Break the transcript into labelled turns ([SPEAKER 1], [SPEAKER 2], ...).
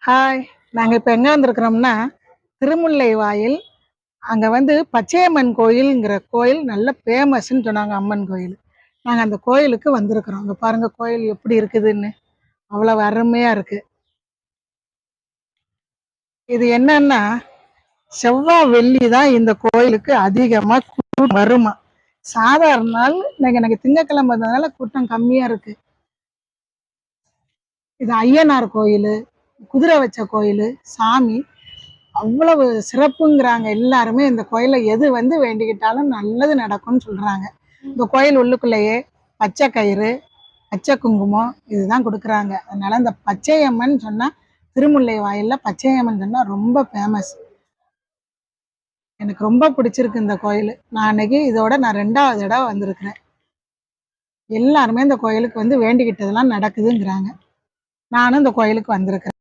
[SPEAKER 1] Hi. நாங்க இப்ப எங்க வந்திருக்கிறோம்னா, திருமுல்லை வாயில். அங்க வந்து பச்சையம்மன் கோயில்ங்கிற கோயில் நல்ல ஃபேமஸ்ன்னு சொன்னாங்க அம்மன் கோயில். நாங்க அந்த கோயிலுக்கு வந்திருக்கிறோம். அங்க பாருங்க கோயில் எப்படி இருக்குதுன்னு. அவ்வளவு அருமையா இருக்கு. இது என்னன்னா, செவ்வாய், வெள்ளி தான் இந்த கோயிலுக்கு அதிகமா கூட்டம் வருமாம். சாதாரண நாள் இன்னைக்கு எனக்கு திங்கட்கிழமை வந்ததுனால கூட்டம் கம்மியா இருக்கு. இது ஐயனார் கோயிலு, குதிரை வச்ச கோயிலு, சாமி. அவ்வளவு சிறப்புங்கிறாங்க எல்லாருமே. இந்த கோயில்ல எது வந்து வேண்டிக்கிட்டாலும் நல்லது நடக்கும்னு சொல்றாங்க. இந்த கோயில் உள்ளுக்குள்ளேயே பச்சை கயிறு, பச்சை குங்குமம் இதுதான் கொடுக்குறாங்க. அதனால இந்த பச்சையம்மன் சொன்னா, திருமுல்லை வாயில்ல பச்சையம்மன் சொன்னா ரொம்ப ஃபேமஸ். எனக்கு ரொம்ப பிடிச்சிருக்கு இந்த கோயில். நான் அன்னைக்கு இதோட நான் 2வது தடவை வந்திருக்கிறேன். எல்லாருமே இந்த கோயிலுக்கு வந்து வேண்டிக்கிட்டதெல்லாம் நடக்குதுங்கிறாங்க. நானும் இந்த கோயிலுக்கு வந்திருக்கிறேன்.